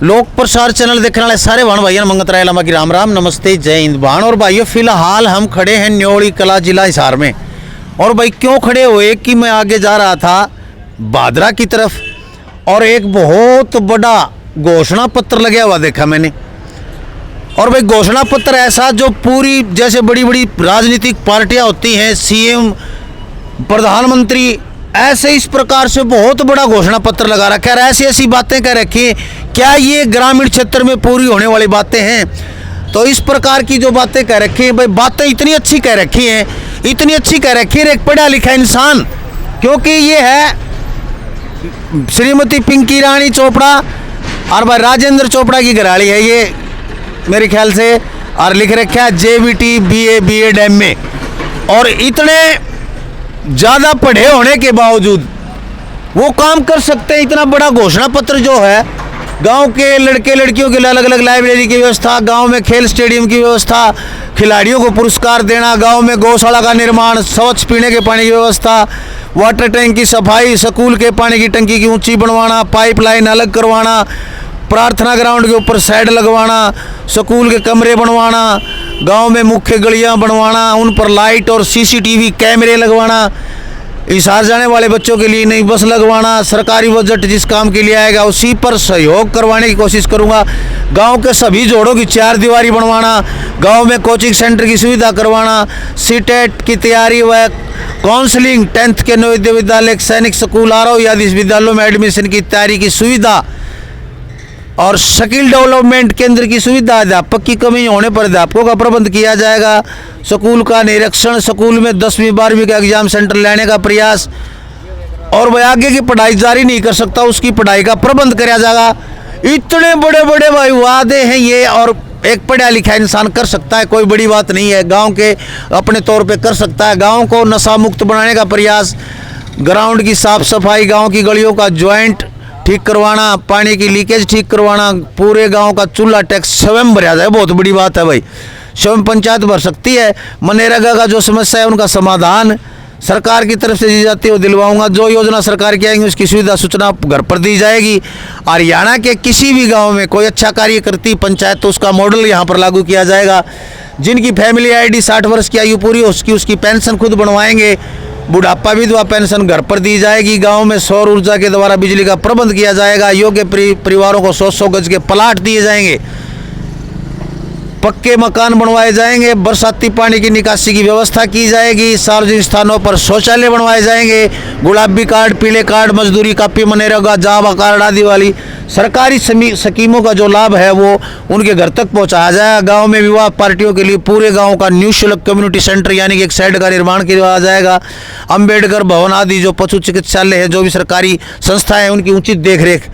लोक प्रसार चैनल देखने वाले सारे भाण भाइयों मंगत राय लामा की राम राम नमस्ते जय हिंद। भाण और भाइयों फिलहाल हम खड़े हैं न्योली कला जिला हिसार में। और भाई क्यों खड़े हुए कि मैं आगे जा रहा था भादरा की तरफ और एक बहुत बड़ा घोषणा पत्र लगा हुआ देखा मैंने। और भाई घोषणा पत्र ऐसा जो पूरी जैसे बड़ी बड़ी राजनीतिक पार्टियां होती हैं, सीएम, प्रधानमंत्री, ऐसे इस प्रकार से बहुत बड़ा घोषणा पत्र लगा रखा है। ऐसी ऐसी बातें कह रखी हैं, क्या ये ग्रामीण क्षेत्र में पूरी होने वाली बातें हैं? तो इस प्रकार की जो बातें कह रखी हैं, भाई बातें इतनी अच्छी कह रखी हैं, इतनी अच्छी कह रखी है एक पढ़ा लिखा इंसान, क्योंकि ये है श्रीमती पिंकी रानी चोपड़ा और भाई राजेंद्र चोपड़ा की घराड़ी है ये मेरे ख्याल से। और लिख रखा है JBT BA BEd MA। और इतने ज़्यादा पढ़े होने के बावजूद वो काम कर सकते हैं। इतना बड़ा घोषणा पत्र जो है, गांव के लड़के लड़कियों के लिए अलग अलग लाइब्रेरी की व्यवस्था, गांव में खेल स्टेडियम की व्यवस्था, खिलाड़ियों को पुरस्कार देना, गांव में गौशाला का निर्माण, स्वच्छ पीने के पानी की व्यवस्था, वाटर टैंक की सफाई, स्कूल के पानी की टंकी की ऊंची बनवाना, पाइपलाइन अलग करवाना, प्रार्थना ग्राउंड के ऊपर शेड लगवाना, स्कूल के कमरे बनवाना, गांव में मुख्य गलियां बनवाना, उन पर लाइट और CCTV कैमरे लगवाना, हिसार जाने वाले बच्चों के लिए नई बस लगवाना, सरकारी बजट जिस काम के लिए आएगा उसी पर सहयोग करवाने की कोशिश करूंगा। गांव के सभी जोड़ों की 4 दीवारी बनवाना, गांव में कोचिंग सेंटर की सुविधा करवाना, CTET की तैयारी व काउंसलिंग, 10th के नवोदय विद्यालय, सैनिक स्कूल, आरोह आदि विद्यालयों में एडमिशन की तैयारी की सुविधा और स्किल डेवलपमेंट केंद्र की सुविधा। अध्यापक की कमी होने पर अध्यापकों का प्रबंध किया जाएगा। स्कूल का निरीक्षण, स्कूल में 10वीं 12वीं का एग्जाम सेंटर लेने का प्रयास, और वह आगे की पढ़ाई जारी नहीं कर सकता उसकी पढ़ाई का प्रबंध किया जाएगा। इतने बड़े बड़े भाई वादे हैं ये, और एक पढ़ा लिखा इंसान कर सकता है, कोई बड़ी बात नहीं है। गांव के अपने तौर पे कर सकता है। गांव को नशा मुक्त बनाने का प्रयास, ग्राउंड की साफ सफाई, गांव की गलियों का ज्वाइंट ठीक करवाना, पानी की लीकेज ठीक करवाना, पूरे गांव का चूल्हा टैक्स स्वयं भरा जाए, बहुत बड़ी बात है भाई। स्वयं पंचायत भर सकती है। मनरेगा का जो समस्या है उनका समाधान सरकार की तरफ से दी जाती है वो दिलवाऊंगा। जो योजना सरकार की आएंगी उसकी सुविधा सूचना घर पर दी जाएगी। हरियाणा के किसी भी गांव में कोई अच्छा कार्य करती पंचायत तो उसका मॉडल यहां पर लागू किया जाएगा। जिनकी फैमिली ID 60 वर्ष की आयु पूरी हो उसकी पेंशन खुद बनवाएंगे। बुढ़ापा विधवा पेंशन घर पर दी जाएगी। गांव में सौर ऊर्जा के द्वारा बिजली का प्रबंध किया जाएगा। योग्य परिवारों को 100-100 गज के प्लाट दिए जाएंगे। पक्के मकान बनवाए जाएंगे। बरसाती पानी की निकासी की व्यवस्था की जाएगी। सार्वजनिक स्थानों पर शौचालय बनवाए जाएंगे। गुलाबी कार्ड, पीले कार्ड, मजदूरी कापी, मनरेगा, जावा कार्ड आदि वाली सरकारी स्कीमों का जो लाभ है वो उनके घर तक पहुंचाया जाएगा। गांव में विवाह पार्टियों के लिए पूरे गांव का निःशुल्क कम्युनिटी सेंटर यानी कि एक शेड का निर्माण किया जाएगा। अंबेडकर भवन आदि जो पशु चिकित्सालय है, जो भी सरकारी संस्थाएं हैं उनकी उचित देखरेख,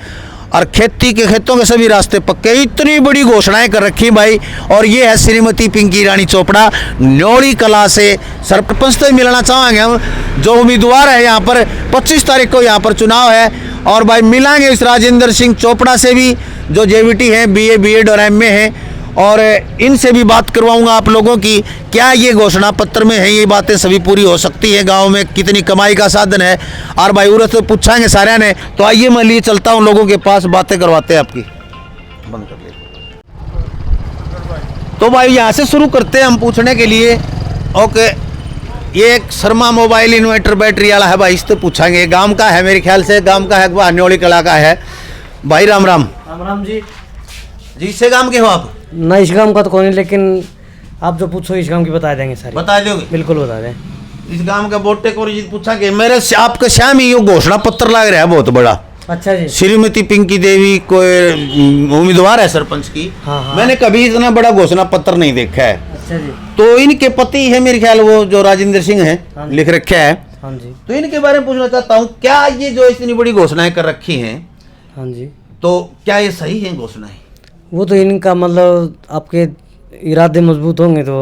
और खेती के खेतों के सभी रास्ते पक्के। इतनी बड़ी घोषणाएं कर रखी भाई। और ये है श्रीमती पिंकी रानी चोपड़ा न्योली कला से। सरपंच से मिलना चाहेंगे हम, जो उम्मीदवार है यहाँ पर। 25 तारीख को यहाँ पर चुनाव है और भाई मिलाएंगे इस राजेंद्र सिंह चोपड़ा से भी, जो JBT हैं, BA BEd और MA हैं, और इनसे भी बात करवाऊंगा आप लोगों की क्या ये घोषणा पत्र में है, ये बातें सभी पूरी हो सकती है। गांव में कितनी कमाई का साधन है, और भाई उरत तो पूछाएंगे सारे ने। तो आइए मैं लिए चलता हूं लोगों के पास, बातें करवाते हैं आपकी। बंद कर ले। तो भाई यहाँ से शुरू करते हैं हम पूछने के लिए। ओके, ये एक शर्मा मोबाइल इन्वर्टर बैटरी वाला है भाई, इससे पूछाएंगे। गाँव का है मेरे ख्याल से, गाँव का है, न्योली कला का है भाई। राम राम। राम राम जी। जी इससे गाँव के हो आप? ना इस गांव का तो कोई नहीं, लेकिन आप जो पूछो इस गांव की बता देंगे सारी। बता दोगे? बिल्कुल बता दें। इस गांव का बोटे को पूछा कि मेरे से आपके श्याम ही ये घोषणा पत्र लग रहा है बहुत बड़ा। अच्छा जी। श्रीमती पिंकी देवी कोई उम्मीदवार है सरपंच की। हाँ। मैंने कभी इतना बड़ा घोषणा पत्र नहीं देखा है। अच्छा जी। तो इनके पति है मेरे ख्याल, वो जो राजेंद्र सिंह है, हाँ लिख रखा है। हाँ जी। तो इनके बारे में पूछना चाहता हूँ, क्या ये जो इतनी बड़ी घोषणाएं कर रखी हैं, हाँ जी, तो क्या ये सही है घोषणाएं? वो तो इनका मतलब आपके इरादे मजबूत होंगे तो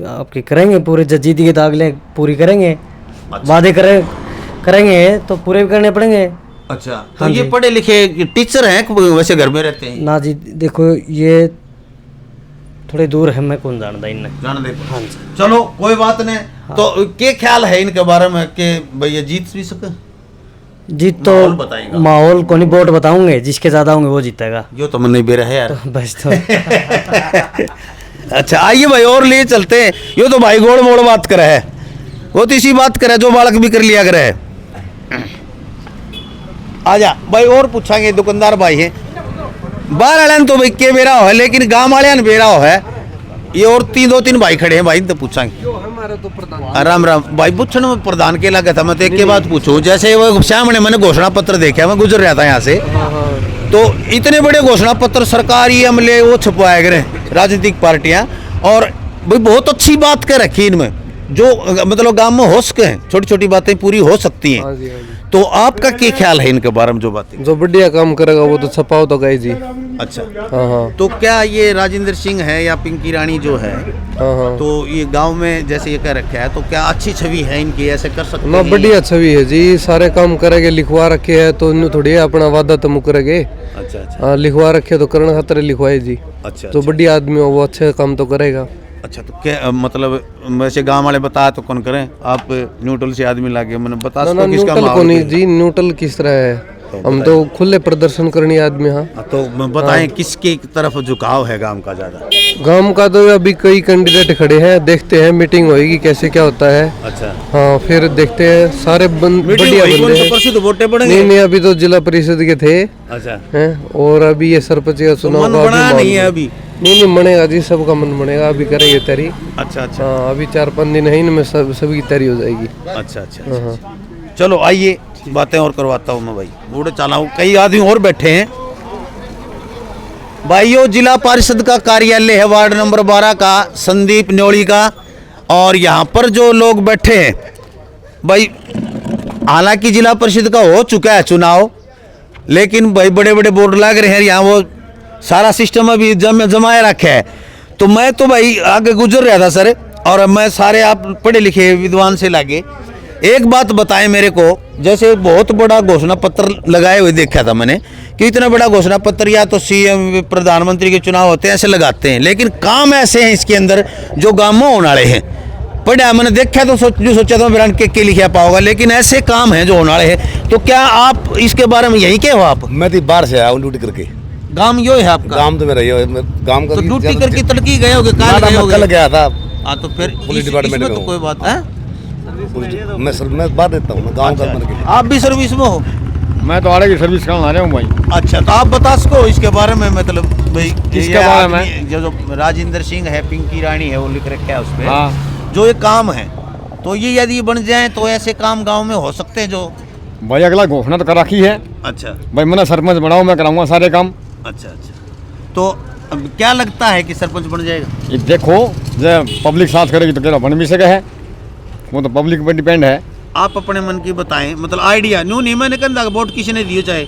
आपके करेंगे पूरे, जीती के दागले पूरी करेंगे। अच्छा। वादे करेंगे तो पूरे भी करने पड़ेंगे। अच्छा, तो हाँ ये जी। पढ़े लिखे टीचर हैं वैसे घर में रहते हैं? ना जी, देखो ये थोड़े दूर है, मैं कौन जानता इन्हें। जान दे। हाँ जी। चलो कोई बात नहीं। तो क्या ख्याल है इनके बारे में कि भैया जीत भी सके? जीत तो माहौल बताएगा। माहौल को नहीं, वोट बताऊंगे, जिसके ज्यादा होंगे वो जीतेगा। यो तो मन नहीं बेरा है यार। बस तो अच्छा आइए भाई और ले चलते हैं। यो तो भाई गोड़ मोड़ बात करे है, वो तो इसी बात करे जो बालक भी कर लिया करे है। आजा भाई और पूछांगे, दुकानदार भाई है बाहर वाले तो भाई के बेरा हो है, लेकिन गांव वाले ने बेरा हो है। ये और दो तीन भाई खड़े हैं भाई, तो पूछांगे। राम राम भाई, पूछने में प्रधान के लगा था, मैं तो एक के बाद पूछूं। जैसे वो सामने मैंने घोषणा पत्र देखा, मैं गुजर रहा था यहाँ से, तो इतने बड़े घोषणा पत्र सरकारी अमले वो छपवाए गए राजनीतिक पार्टियां, और भाई बहुत अच्छी बात कर रखी इनमें, जो मतलब गांव में हो सके, छोटी छोटी बातें पूरी हो सकती हैं। तो आपका क्या ख्याल है इनके बारे में? जो बातें जो बढ़िया काम करेगा वो तो छपाओ तो गए जी। अच्छा हाँ। तो क्या ये राजेंद्र सिंह है या पिंकी रानी जो है, हाँ। तो ये गांव में जैसे ये कह रखा है, तो क्या अच्छी छवि है इनकी, ऐसे कर सकते ना हैं? बढ़िया छवि है जी, सारे काम करेंगे, लिखवा रखे है तो इन्हें थोड़ी अपना वादा तो मुकरेंगे। अच्छा अच्छा हाँ, लिखवा रखे तो करने खातर लिखवाए जी। अच्छा जो बढ़िया आदमी हो वो अच्छे काम तो करेगा। अच्छा तो क्या मतलब वैसे गांव वाले बताया तो कौन करें? आप न्यूट्रल से आदमी लागे, मैंने बता ना सको किसका न्यूट्रल को माहौल नहीं है? जी, न्यूट्रल किस तरह है, हम तो खुले प्रदर्शन करनी आदमी। हाँ तो बताएं किसकी तरफ झुकाव है गांव का ज्यादा? गांव का तो अभी कई कैंडिडेट खड़े हैं, देखते हैं मीटिंग होएगी कैसे क्या होता है। अच्छा हाँ फिर देखते हैं, सारे बढ़िया बंदे हैं। परसों तो वोटें पड़ेंगे। नहीं अभी तो जिला परिषद के थे अच्छा हैं, और अभी ये सरपंच का चुनाव मन का अभी बना माहौल नहीं है अभी? नहीं बनेगा जी, सबका मन बनेगा, अभी करेंगे तैयारी। अच्छा अच्छा हाँ अभी 4-5 दिन है, इनमें सभी तैयारी हो जाएगी। अच्छा अच्छा। चलो आइए बातें और करवाता हूँ मैं भाई, बूढ़े चला हूँ, कई आदमी और बैठे हैं। भाइयों जिला परिषद का कार्यालय है वार्ड नंबर 12 का, संदीप न्योली का, और यहाँ पर जो लोग बैठे हैं भाई, हालांकि जिला परिषद का हो चुका है चुनाव, लेकिन भाई बड़े बड़े बोर्ड लग रहे हैं यहाँ, वो सारा सिस्टम अभी जमाए रखा है। तो मैं तो भाई आगे गुजर रहा था सर, और मैं सारे आप पढ़े लिखे विद्वान से लागे, एक बात बताएं मेरे को, जैसे बहुत बड़ा घोषणा पत्र लगाए हुए देखा था मैंने कि इतना बड़ा घोषणा पत्र या तो सीएम प्रधानमंत्री के चुनाव होते हैं ऐसे लगाते हैं, लेकिन काम ऐसे हैं इसके अंदर जो गाँव में होने वाले हैं। पढ़ा मैंने देखा तो सोचा था मेरा के लिखा पाओगा, लेकिन ऐसे काम हैं जो होने वाले हैं। तो क्या आप इसके बारे में यही क्या हो आप? मैं तो बाहर से आया हूँ ड्यूटी करके। गांव यो है आपका? काम तो मेरा ये काम का तो ड्यूटी करके तड़की गए होगे, कल गए होगे? कल गया था हाँ तो फिर पुलिस डिपार्टमेंट में तो हूँ। कोई बात है। मैं बाहर देता हूँ, मैं गाँव का बन के। आप भी सर्विस में हो? मैं तो आड़े की सर्विस करने आ रहा हूँ भाई। अच्छा तो आप बता सको इसके बारे में, मतलब भाई किसके ये बारे में? आदमी जो राजेंद्र सिंह है, पिंकी रानी है, वो लिख रखा है उसपे हाँ। जो ये काम है, तो ये यदि बन जाए तो ऐसे काम गांव में हो सकते हैं जो? भाई अगला घोषणा तो कर रखी है अच्छा भाई, मैंने सरपंच बनाओ, मैं कराऊंगा सारे काम। अच्छा अच्छा। तो अब क्या लगता है कि सरपंच बन जाएगा? ये देखो जब पब्लिक साथ करेगी तो क्या बन भी सके है, वो तो पब्लिक पर डिपेंड है। आप अपने मन की बताएं, मतलब आइडिया न्यू नहीं, मैंने कहता वोट किसी ने दियो चाहे,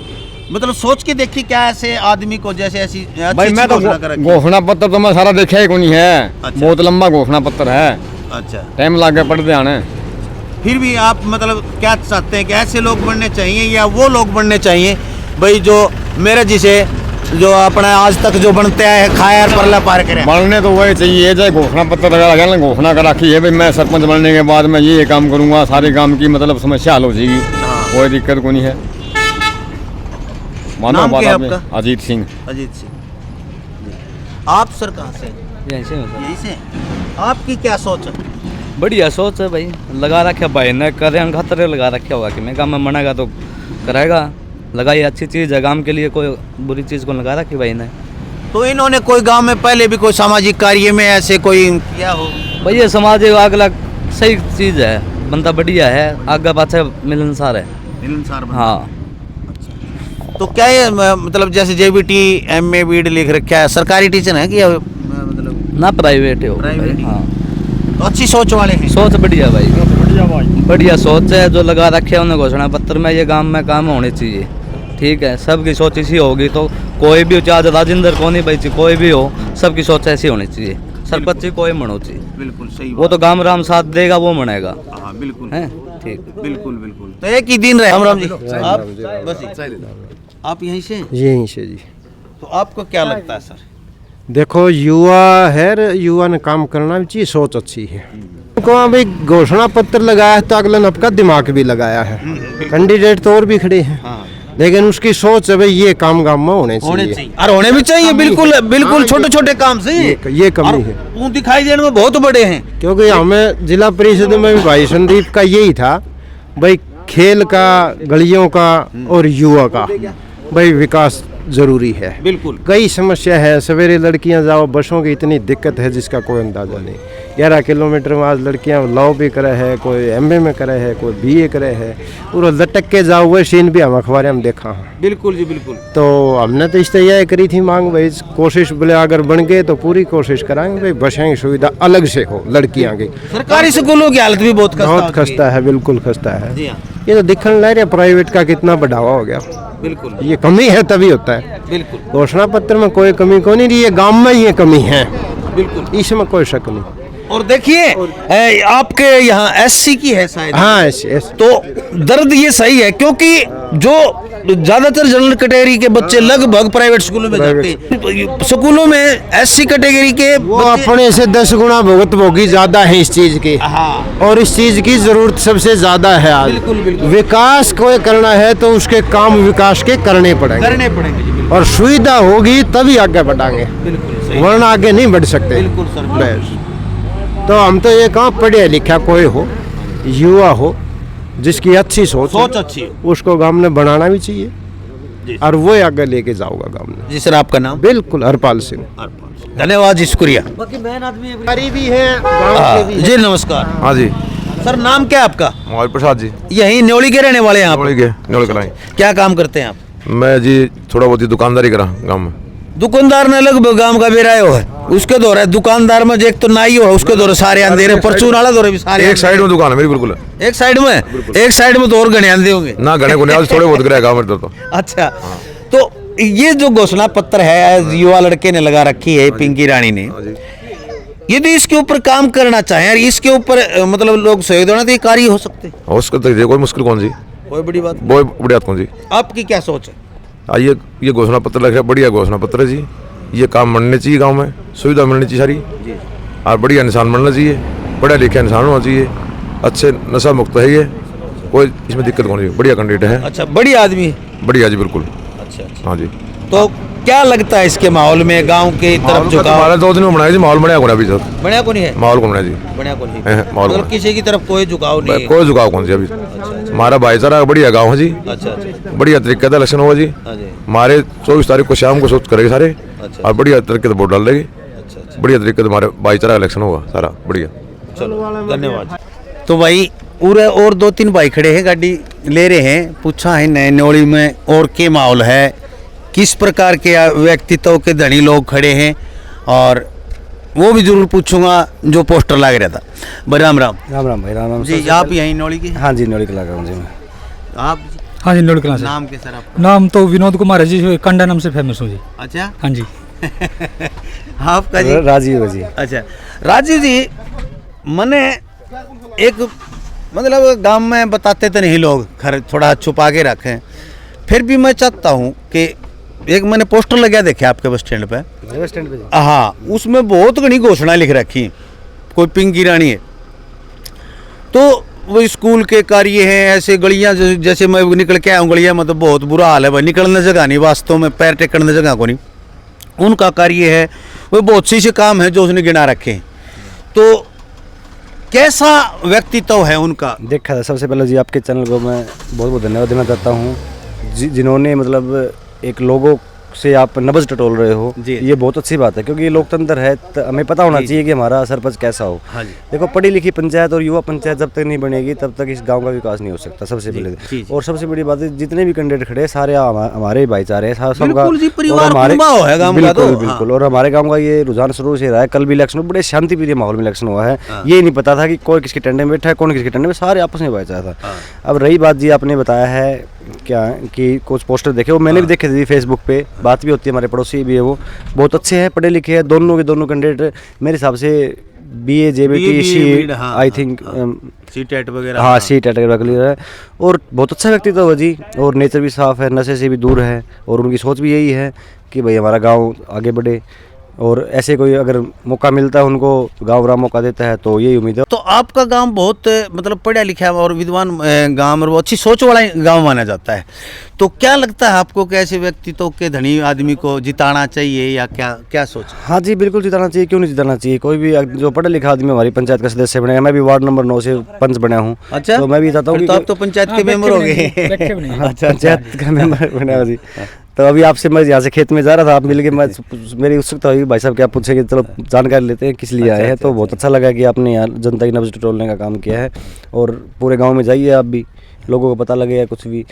मतलब सोच के देखी क्या ऐसे आदमी को जैसे ऐसी भाई मैं तो घोषणा पत्र तो मैं सारा देखा ही को नहीं है। अच्छा। बहुत लंबा घोषणा पत्र है, अच्छा टाइम लग गया पढ़ते आने। फिर भी आप मतलब क्या चाहते हैं कि ऐसे लोग बनने चाहिए या वो लोग बनने चाहिए भाई जो मेरे जिसे जो अपना आज तक जो बनते आए हैं, खाया परला पार करे? बनने तो वही चाहिए चाहे घोषणा पत्र लगा ना, घोषणा कर रखी है भाई मैं सरपंच बनने के बाद मैं ये काम करूंगा, सारे काम की मतलब समस्या हल हो जाएगी, कोई दिक्कत को नहीं है। मानो नाम बात क्या है आपने? आपका? अजीत सिंह। अजीत सिंह जी। आप सर कहाँ से? यहीं से। आपकी क्या सोच है? बढ़िया सोच है भाई, लगा रखे भाई ने, करे खतरे लगा रखे होगा कि मैं काम में मनागा तो कराएगा, लगाई अच्छी चीज़ है काम के लिए, कोई बुरी चीज़ को लगा रखी भाई ने। तो इन्होंने कोई गांव में पहले भी कोई सामाजिक कार्य में ऐसे कोई किया हो? भाई ये समाज अगला सही चीज़ है, बंदा बढ़िया है, आगे पाछे मिलनसार है। मिलनसार बंदा। हाँ तो क्या ये मतलब जैसे JBT MA BEd लिख रखा है, सरकारी टीचर है कि मतलब ना प्राइवेट हो प्राइवेट ही? हाँ तो अच्छी सोच वाले हैं? सोच बढ़िया भाई, बढ़िया सोच है जो लगा रखे है उन्हें घोषणा पत्र में, ये गांव में काम होने चाहिए। ठीक है, सबकी सोच इसी होगी तो कोई भी हो, चाहे राजेंद्र को नहीं भाई कोई भी हो, सबकी सोच ऐसी होनी चाहिए। सरपंच कोई मनो चाहिए, बिल्कुल सही वो तो गांव राम साथ देगा, वो मनेगा। हाँ बिल्कुल है ठीक। बिल्कुल बिल्कुल। तो एक ही दिन रहे राम जी, आप बस आप यहीं से? यहीं से जी। तो आपको क्या लगता है सर? देखो युवा है, युवा ने काम करना भी चाहिए, सोच अच्छी है। को भाई घोषणा पत्र लगाया है तो अगला नपका दिमाग भी लगाया है। कैंडिडेट तो और भी खड़े हैं, लेकिन उसकी सोच है भाई ये काम गांव में होने चाहिए और होने भी चाहिए। बिल्कुल बिल्कुल, छोटे छोटे काम से ये कमी है। वो दिखाई देने में बहुत बड़े हैं। क्योंकि हमें जिला परिषद में भी भाई संदीप का यही था भाई, खेल का, गलियों का और युवा का भाई विकास जरूरी है। बिल्कुल, कई समस्या है। सवेरे लड़कियां जाओ, बसों की इतनी दिक्कत है जिसका कोई अंदाजा नहीं। 11 किलोमीटर में आज लड़कियां लॉ भी करे है, कोई MA में करे है, कोई BA करे है, और लटक के जाओ, वो सीन भी हम अखबार में देखा है। बिल्कुल जी बिल्कुल। तो हमने तो इस यह करी थी मांग भाई, कोशिश बोले अगर बन गए तो पूरी कोशिश कराएंगे भाई, बसें की सुविधा अलग से हो लड़कियां की। सरकारी स्कूलों की हालत भी बहुत खस्ता है, बिल्कुल खस्ता है। जी हाँ, ये तो दिखने लग रहा है प्राइवेट का कितना बढ़ावा हो गया। बिल्कुल ये कमी है तभी होता है। बिल्कुल घोषणा पत्र में कोई कमी को नहीं रही है, गांव में ये कमी है, बिल्कुल, इसमें कोई शक नहीं। और देखिए आपके यहाँ SC की है शायद। हाँ ऐसे तो दर्द ये सही है, क्योंकि जो ज्यादातर जनरल कैटेगरी के बच्चे लगभग प्राइवेट स्कूलों में जाते हैं। स्कूलों में SC कैटेगरी के वो अपने से 10 गुना भुगत भोगी ज्यादा है इस चीज की, और इस चीज की जरूरत सबसे ज्यादा है आज। बिल्कुल, बिल्कुल। विकास को करना है तो उसके काम विकास के करने पड़ेंगे जी, बिल्कुल। और सुविधा होगी तभी आगे बढ़ाएंगे, बिल्कुल सही। वरना आगे नहीं बढ़ सकते। बिल्कुल सर। बस तो हम तो ये कहाँ पढ़े लिखा कोई हो, युवा हो, जिसकी अच्छी सोच अच्छी हो, उसको गांव में बनाना भी चाहिए और वो आगे लेके जाओगा गांव में। जी सर, आपका नाम? बिल्कुल, हरपाल सिंह। धन्यवाद जी, शुक्रिया। भी है गांव के भी। जी नमस्कार। हाँ जी, सर नाम क्या है आपका? मोहन प्रसाद जी, यहीं न्योली के रहने वाले हैं आप? न्योली कलाई। क्या काम करते हैं आप? मैं जी थोड़ा बहुत ही दुकानदारी करा गाँव में। दुकानदार ने लगभग गांव का बेरायो है, उसके दौरे दुकानदार में एक तो नाई हो, उसके दौरे सारे अंधेरे, परचून वाला दौरे भी सारे। एक साइड में दुकान है मेरी, बिल्कुल एक साइड में तो और घने आंधे होंगे ना, घने गुने आज थोड़े बहुत गिरा गाँव में तो। अच्छा, तो ये जो घोषणा पत्र है युवा लड़के ने लगा रखी है, पिंकी रानी ने, यदि इसके ऊपर काम करना चाहे और इसके ऊपर मतलब लोग सहयोग देना तो ये कार्य हो सकते हैं। हो सकता है, कोई मुश्किल कौन सी, कोई बड़ी बात बहुत बड़ी बात कौन सी। आपकी क्या सोच है? आइए, ये घोषणा पत्र लग रहा है, बढ़िया घोषणा पत्र है जी। ये काम बनने चाहिए गांव में, सुविधा मिलनी चाहिए सारी, और बढ़िया इंसान बनना चाहिए, पढ़ा लिखा इंसान होना चाहिए, अच्छे नशा मुक्त है ये, कोई इसमें दिक्कत कौन सी, बढ़िया कैंडिडेट है। अच्छा, बढ़िया आदमी है। बढ़िया जी, बिल्कुल। अच्छा, हाँ जी। तो क्या लगता है इसके माहौल में गांव के तरफ झुकाव? हमारा 2 दिन में बनाया जी, माहौल बनाया को अभी तक, बढ़िया को नहीं है, माहौल को बनाया जी, बढ़िया को नहीं, माहौल मतलब किसी की तरफ कोई झुकाव नहीं है। कोई झुकाव कौन सी अभी। हमारा भाईचारा बढ़िया गाँव है जी। अच्छा, बढ़िया तरीके से इलेक्शन होगा जी। हमारे 24 तारीख को शाम को सोच करेंगे सारे, और बढ़िया तरीके से वोट डाल देंगे। बढ़िया तरीके से हमारे भाईचारा इलेक्शन होगा सारा बढ़िया। चलो धन्यवाद। तो भाई पूरे और 2-3 भाई खड़े हैं, गाड़ी ले रहे हैं, पूछा है नए न्योली में और के माहौल है, किस प्रकार के व्यक्तित्व के धनी लोग खड़े हैं, और वो भी जरूर पूछूंगा जो पोस्टर लग रहा था। भाई राम राम। राम राम भाई, राम राम जी, आप यहीं न्योली के? हाँ जी, न्योली कला का हूँ जी मैं। आप? हाँ जी, न्योली कला से। नाम के सर आपका? नाम तो विनोद कुमार है जी, कंडा नाम से फेमस हूँ जी। अच्छा, हाँ जी। आपका जी? राजीव जी। अच्छा राजीव जी, मैंने एक मतलब गांव में बताते तो नहीं लोग, घर थोड़ा छुपा के रखें, फिर भी मैं चाहता हूँ कि एक मैंने पोस्टर लगा देखे आपके बस स्टैंड पे। बस स्टैंड पे? हाँ, उसमें बहुत घनी घोषणा लिख रखी, कोई पिंकी रानी है, तो वो स्कूल के कार्य हैं, ऐसे गलियां जैसे मैं निकल के आया हूँ, गलियां में तो बहुत बुरा हाल है भाई, निकलने जगह नहीं, वास्तव में पैर टेकने जगह को नहीं, उनका कार्य है, वो बहुत से काम है जो उसने गिना रखे हैं। तो कैसा व्यक्तित्व है उनका? देखा था, सबसे पहले जी आपके चैनल को मैं बहुत बहुत धन्यवाद देना चाहता हूँ, जिन्होंने मतलब एक लोगों से आप नब्ज टटोल रहे हो, ये बहुत अच्छी बात है, क्योंकि ये लोकतंत्र है, हमें पता होना चाहिए कि हमारा सरपंच कैसा हो। देखो, पढ़ी लिखी पंचायत और युवा पंचायत जब तक नहीं बनेगी तब तक इस गांव का विकास नहीं हो सकता, सबसे पहले। और सबसे बड़ी बात है, जितने भी कैंडिडेट खड़े सारे हमारे भाईचारे हैं, सबका बिल्कुल, और हमारे गाँव का ये रुझान शुरू से रहा है। कल भी इलेक्शन बड़े शांतिप्रिय माहौल में इलेक्शन हुआ है, ये नहीं पता था कि कोई किसके टेंडे में बैठा है, कौन किसके टेंडे में, सारे आपस में भाईचारा था। अब रही बात जी, आपने बताया है क्या कि कुछ पोस्टर देखे, वो मैंने भी देखे थे फेसबुक पे, बात भी होती है, हमारे पड़ोसी भी है, वो बहुत अच्छे हैं, पढ़े लिखे हैं, दोनों के दोनों कैंडिडेट मेरे हिसाब से BA JBT see I think CTET वगैरह, हाँ CTET वगैरह क्लियर है, और बहुत अच्छा व्यक्तित्व है जी, और नेचर भी साफ है, नशे से भी दूर है, और उनकी सोच भी यही है कि भाई हमारा गाँव आगे बढ़े, और ऐसे कोई अगर मौका मिलता है उनको, गाँव वाला मौका देता है, तो यही उम्मीद है। तो आपका गांव बहुत मतलब पढ़ा लिखा और विद्वान गांव और वो अच्छी सोच वाला गांव माना जाता है, तो क्या लगता है आपको कि ऐसे व्यक्तित्व के धनी आदमी को जिताना चाहिए या क्या क्या सोच? हाँ जी, बिल्कुल जिताना चाहिए, क्यों नहीं जिताना चाहिए। कोई भी जो पढ़ा लिखा आदमी हमारी पंचायत का सदस्य बने, मैं भी वार्ड नंबर 9 से पंच बना हूँ। अच्छा, तो मैं भी चाहता हूँ तो आप तो पंचायत के मेंबर हो गए। अच्छा, पंचायत का मेंबर बना जी। तो अभी आपसे मैं यहाँ से खेत में जा रहा था, आप मिल के मेरी उत्सुकता हुई, भाई साहब क्या पूछेंगे, चलो जानकारी लेते हैं किस लिए आए हैं। तो बहुत अच्छा लगा कि आपने यहाँ जनता की नब्ज टटोलने का काम किया है, और पूरे गाँव में जाइए आप भी, लोगों को पता लगे या कुछ भी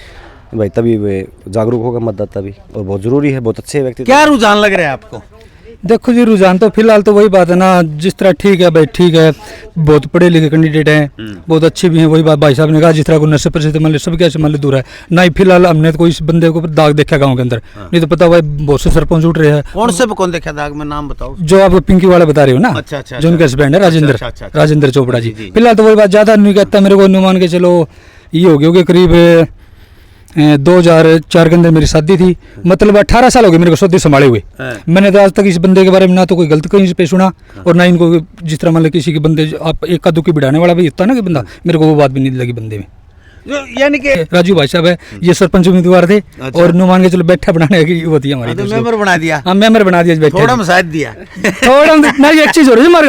भाई, तभी वे जागरूक होगा मतदाता भी, और बहुत जरूरी है। बहुत अच्छे व्यक्ति। क्या रुझान लग रहा है आपको? देखो जी, रुझान तो फिलहाल तो वही बात है ना, जिस तरह ठीक है भाई, ठीक है, बहुत पढ़े लिखे कैंडिडेट हैं, बहुत अच्छे भी हैं, वही बात भाई साहब ने कहा, जिस तरह को नशे पर से मान लो सब कैसे मान लो दूर है ना ही। फिलहाल हमने तो कोई इस बंदे को दाग देखा गाँव के अंदर, नहीं तो पता भाई बहुत से सरपंच उठ रहे हैं। कौन देखा दाग में नाम बताओ? जो आप पिंकी वाला बता रहे हो ना, अच्छा, अच्छा, जो उनके हस्बैंड है राजेंद्र चोपड़ा जी। जी। फिलहाल तो वही बात, ज्यादा नहीं कहता, मेरे को अनुमान के चलो ये हो गया करीब 2004 के अंदर मेरी शादी थी, मतलब 18 साल हो गए मेरे को शादी संभाले हुए। मैंने तो आज तक इस बंदे के बारे में ना तो कोई गलत कहीं पे सुना, और ना इनको जिस तरह मतलब किसी के बंदे आप एक का दुखी बिड़ाने वाला भी होता है ना कि बंदा, मेरे को वो बात भी नहीं लगी बंदे में। यानी कि राजू भाई साहब है, ये सरपंच उम्मीदवार थे। अच्छा। और नुमान के चलो बैठा बनाने की होती है हमारी, तो मेंबर बना दिया। हाँ, मेंबर बना दिया, थोड़ा मसाज दिया। थोड़ा ना, ये एक चीज हो रही है हमारे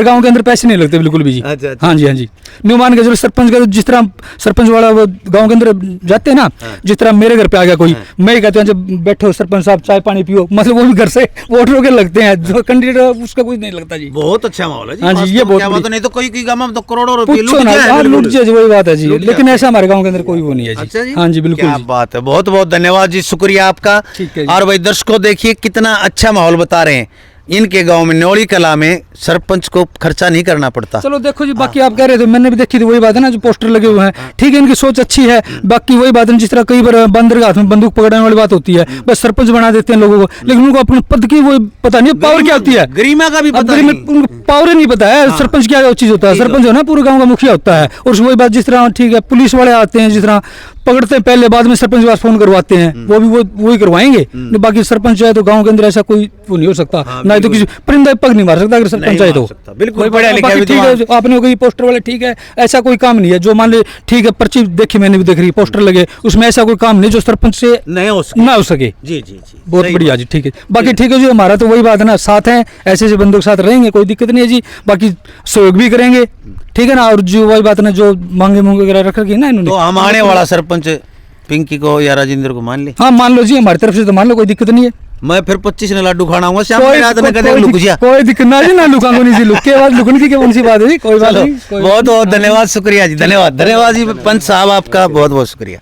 गाँव के अंदर पैसे नहीं लगते बिल्कुल भी जी। अच्छा, अच्छा। हाँ जी, हाँ जी। नुमान के चलो सरपंच का जिस तरह सरपंच वाला वो गाँव के अंदर जाते हैं ना, जिस तरह मेरे घर पे आ गया कोई, मैं ही कहता हूँ जब बैठो सरपंच साहब चाय पानी पियो, मतलब वो भी घर से वोट रोके लगते हैं, जो कैंडिडेट उसका कुछ नहीं लगता जी। बहुत अच्छा माहौल है जी। हाँ जी, ये बहुत, नहीं तो कोई गाँव में तो करोड़ों रुपए लूट जाए, वही बात है जी। लेकिन ऐसा हमारे गाँव के अंदर कोई वो नहीं है जी। अच्छा जी? हाँ जी, बिल्कुल। क्या बात है, बहुत बहुत धन्यवाद जी, शुक्रिया आपका। और भाई दर्शकों देखिए कितना अच्छा माहौल बता रहे हैं। इनके गांव में न्योली कला में सरपंच को खर्चा नहीं करना पड़ता। चलो देखो जी, बाकी आप कह रहे थे, मैंने भी देखी थी, वही बात है ना, जो पोस्टर लगे हुए हैं, ठीक है, इनकी सोच अच्छी है। बाकी वही बात है, जिस तरह कई बार बंदर के हाथ में बंदूक पकड़ने वाली बात होती है, बस सरपंच बना देते हैं लोगों को, लेकिन उनको अपने पद की वो पता नहीं पावर क्या होती है, गरिमा का भी पता नहीं, उनको पावर नहीं पता है। सरपंच क्या चीज होता है, सरपंच है ना पूरे गाँव का मुखिया होता है। और वही बात, जिस तरह ठीक है पुलिस वाले आते हैं, जिस तरह पकड़ते हैं पहले, बाद में सरपंच के पास फोन करवाते हैं, वो भी वही करवाएंगे। बाकी सरपंच है तो गांव के अंदर ऐसा कोई वो नहीं हो सकता, ना तो किसी परिंदा पग नहीं मार सकता अगर सरपंच है तो। बिल्कुल बढ़िया लिखा है, ठीक है, आपने कोई पोस्टर वाले, ठीक है, ऐसा कोई काम नहीं है जो मान ले, ठीक है, पर्ची देखी मैंने भी देख रही, पोस्टर लगे, उसमें ऐसा कोई काम नहीं जो सरपंच से ना हो सके। जी जी जी, बहुत बढ़िया जी, ठीक है। बाकी ठीक है जी, हमारा तो वही बात है ना, साथ हैं, ऐसे बंदों के साथ रहेंगे, कोई दिक्कत नहीं है जी। बाकी सहयोग भी करेंगे, ठीक है ना। और जो वही बात है ना, जो मांगे वगैरह रख रखी है ना इन्होंने, तो हम आने वाला सरपंच पिंकी को या राजेंद्र को मान ले। हाँ, मान लो जी, हमारी तरफ से तो मान लो, कोई दिक्कत नहीं है। मैं फिर 25 ने लड्डू खाना हूँ शाम में, रात में कदे लुक कोई दिक्कत ना जी, ना लुकांगो नहीं जी, लुक के बाद लुकने की कौन सी बात है जी, कोई बात नहीं। बहुत बहुत धन्यवाद, शुक्रिया जी, धन्यवाद जी पंच साहब, आपका बहुत बहुत शुक्रिया।